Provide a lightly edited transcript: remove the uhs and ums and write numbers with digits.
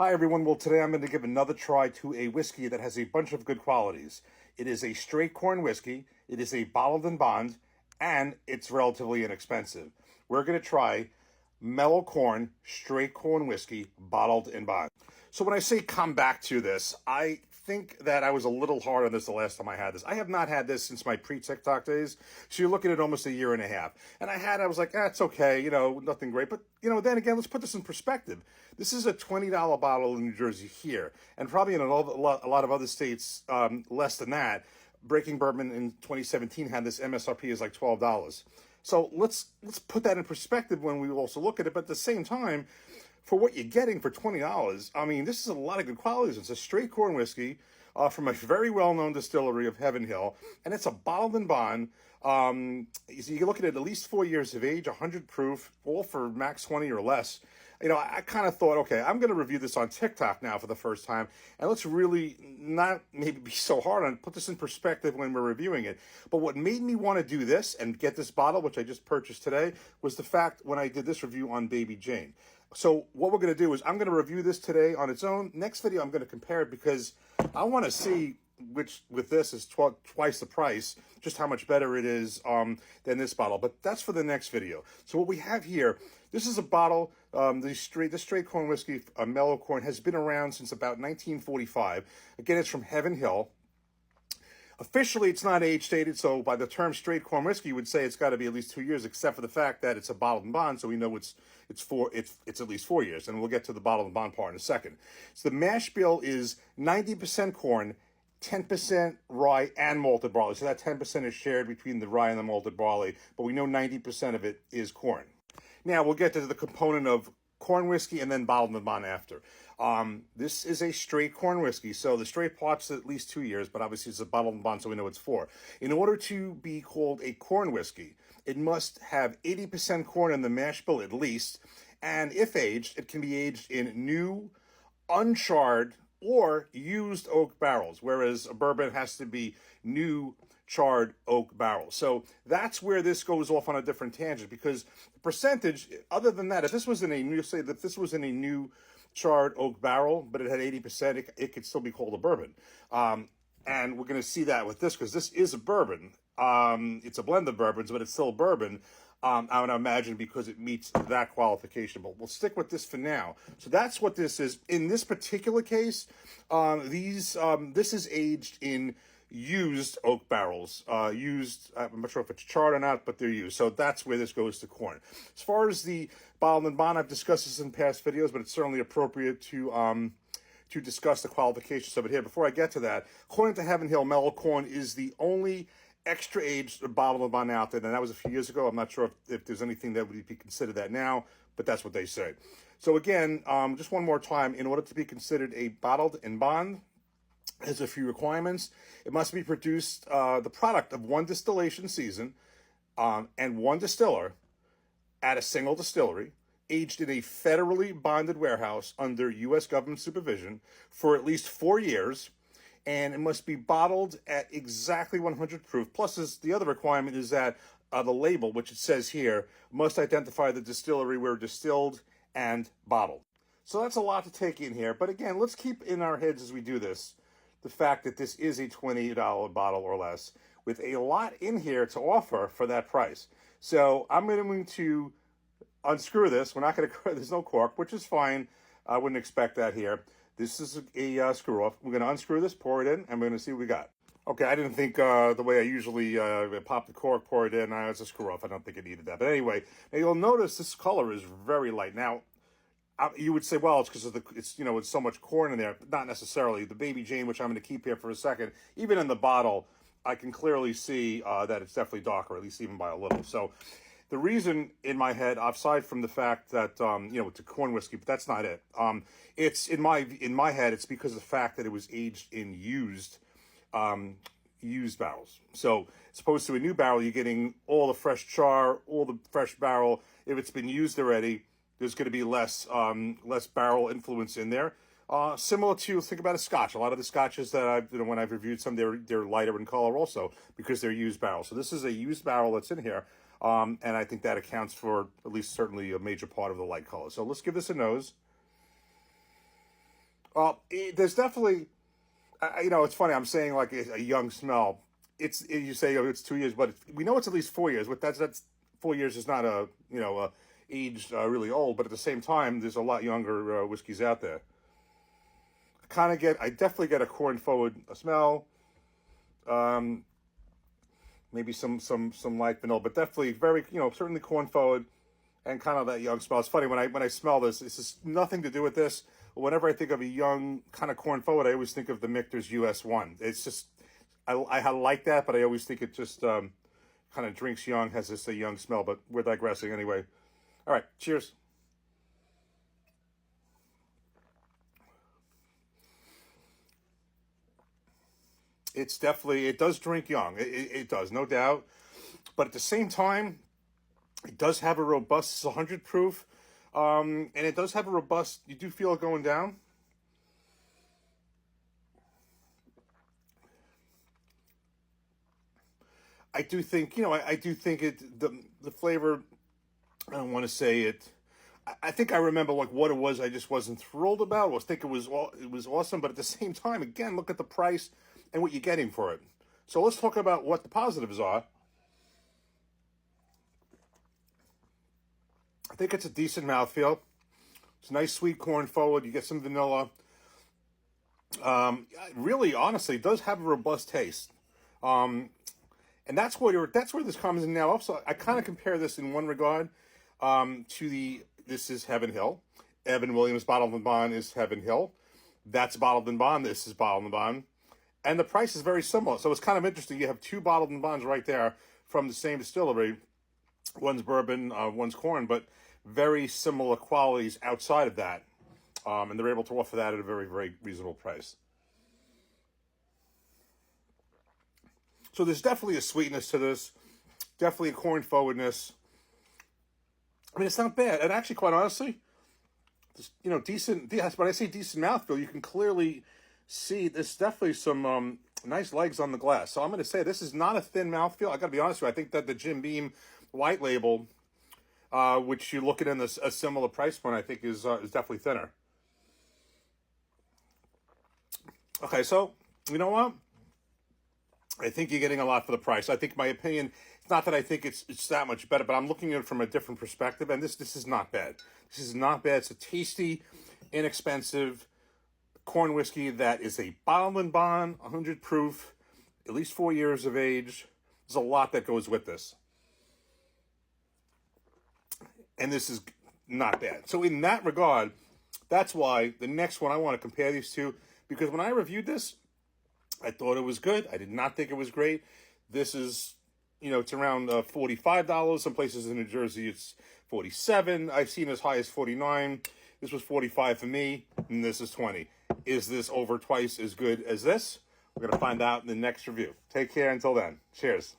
Hi everyone, well today I'm going to give another try to a whiskey that has a bunch of good qualities. It is a straight corn whiskey, it is a bottled and bond, and it's relatively inexpensive. We're going to try Mellow Corn straight corn whiskey, bottled and bond. So when I say come back to this, I think that I was a little hard on this the last time I had this. I have not had this since my pre-TikTok days, so you're looking at almost a year and a half. And I was like, it's okay, nothing great. But, then again, let's put this in perspective. This is a $20 bottle in New Jersey here, and probably in a lot of other states less than that. Breaking Bourbon in 2017 had this MSRP as like $12. So let's put that in perspective when we also look at it. But at the same time, for what you're getting for $20, I mean, this is a lot of good qualities. It's a straight corn whiskey from a very well-known distillery of Heaven Hill, and it's a bottled and bond. So you're looking at least 4 years of age, 100 proof, all for max 20 or less. I kind of thought, okay, I'm going to review this on TikTok now for the first time, and let's really not maybe be so hard on it, put this in perspective when we're reviewing it. But what made me want to do this and get this bottle, which I just purchased today, was the fact when I did this review on Baby Jane. So what we're going to do is I'm going to review this today on its own. Next video, I'm going to compare it because I want to see which with this is twice the price, just how much better it is than this bottle. But that's for the next video. So what we have here, this is a bottle, the straight corn whiskey, Mellow Corn, has been around since about 1945. Again, it's from Heaven Hill. Officially, it's not age stated, so by the term straight corn whiskey, you would say it's got to be at least 2 years, except for the fact that it's a bottled and bond, so we know it's at least 4 years, and we'll get to the bottled and bond part in a second. So the mash bill is 90% corn, 10% rye and malted barley. So that 10% is shared between the rye and the malted barley, but we know 90% of it is corn. Now we'll get to the component of corn whiskey and then bottled and bond after. This is a straight corn whiskey, so the straight part's at least 2 years, but obviously it's a bottled and bond, so we know it's 4. In order to be called a corn whiskey, it must have 80% corn in the mash bill at least, and if aged, it can be aged in new, uncharred, or used oak barrels, whereas a bourbon has to be new charred oak barrels. So that's where this goes off on a different tangent, because the percentage, other than that, if this was in a new charred oak barrel, but it had 80%, it could still be called a bourbon. And we're going to see that with this, because this is a bourbon. It's a blend of bourbons, but it's still a bourbon. I would imagine because it meets that qualification, but we'll stick with this for now. So that's what this is. In this particular case, this is aged in used oak barrels. I'm not sure if it's charred or not, but they're used. So that's where this goes to corn. As far as the bottled and bond, I've discussed this in past videos, but it's certainly appropriate to discuss the qualifications of it here. Before I get to that, according to Heaven Hill, Mellow Corn is the only extra aged bottled and bond out there, and that was a few years ago. I'm not sure if there's anything that would be considered that now, but that's what they say. So again, just one more time, in order to be considered a bottled and bond, there's a few requirements. It must be produced, the product of one distillation season and one distiller at a single distillery, aged in a federally bonded warehouse under U.S. government supervision for at least 4 years, and it must be bottled at exactly 100 proof. Plus, the other requirement is that the label, which it says here, must identify the distillery where distilled and bottled. So that's a lot to take in here. But again, let's keep in our heads as we do this the fact that this is a $20 bottle or less, with a lot in here to offer for that price. So I'm going to unscrew this. We're not going to, there's no cork, which is fine. I wouldn't expect that here. This is a screw off. We're going to unscrew this, pour it in, and we're going to see what we got. Okay, I didn't think the way I usually pop the cork, pour it in, it's a screw off. I don't think it needed that. But anyway, now you'll notice this color is very light. Now, you would say, well, it's because of it's so much corn in there. Not necessarily. The Baby Jane, which I'm going to keep here for a second, even in the bottle, I can clearly see that it's definitely darker, at least even by a little. So the reason in my head, aside from the fact that it's a corn whiskey, but that's not it. It's in my head, it's because of the fact that it was aged in used barrels. So as opposed to a new barrel, you're getting all the fresh char, all the fresh barrel. If it's been used already, there's going to be less barrel influence in there. Similar to, think about a scotch. A lot of the scotches that when I've reviewed some, they're lighter in color also because they're used barrels. So this is a used barrel that's in here. And I think that accounts for at least certainly a major part of the light color. So let's give this a nose. Well, there's definitely, you know, it's funny. I'm saying like a young smell. You say oh, it's 2 years, but we know it's at least 4 years. But that's 4 years is not a aged really old. But at the same time, there's a lot younger whiskeys out there. I definitely get a corn forward smell. Um, Maybe some light vanilla, but definitely very certainly corn forward and kind of that young smell. It's funny when I smell this. It's just nothing to do with this. Whenever I think of a young kind of corn forward, I always think of the Michter's US1. It's just I like that, but I always think it just kind of drinks young, has this a young smell. But we're digressing anyway. All right, cheers. It does drink young. It does, no doubt. But at the same time, it does have a robust, it's 100 proof. And it does have a robust, you do feel it going down. I do think, I do think the flavor, I don't want to say it. I think I remember like what it was. I just wasn't thrilled about. I think it was awesome, but at the same time, again, look at the price and what you're getting for it. So let's talk about what the positives are. I think it's a decent mouthfeel. It's nice sweet corn forward. You get some vanilla. Really, honestly, it does have a robust taste. And that's where this comes in now. Also, I kind of compare this in one regard to this is Heaven Hill. Evan Williams Bottled and Bond is Heaven Hill. That's Bottled and Bond. This is Bottled and Bond. And the price is very similar. So it's kind of interesting. You have two Bottled and Bonds right there from the same distillery. One's bourbon, one's corn, but very similar qualities outside of that. And they're able to offer that at a very, very reasonable price. So there's definitely a sweetness to this. Definitely a corn forwardness. I mean, it's not bad. And actually, quite honestly, decent. When I say decent mouthfeel, you can clearly see there's definitely some nice legs on the glass. So I'm going to say this is not a thin mouthfeel. I got to be honest with you. I think that the Jim Beam white label, which you look at in a similar price point, I think is definitely thinner. Okay, so you know what? I think you're getting a lot for the price. I think my opinion, it's not that I think it's that much better, but I'm looking at it from a different perspective, and this is not bad. This is not bad. It's a tasty, inexpensive corn whiskey that is a bottled and bond, 100 proof, at least 4 years of age. There's a lot that goes with this. And this is not bad. So in that regard, that's why the next one I want to compare these two, because when I reviewed this, I thought it was good. I did not think it was great. This is, it's around $45. Some places in New Jersey, it's 47. I've seen as high as 49. This was 45 for me, and this is 20. Is this over twice as good as this? We're going to find out in the next review. Take care until then. Cheers.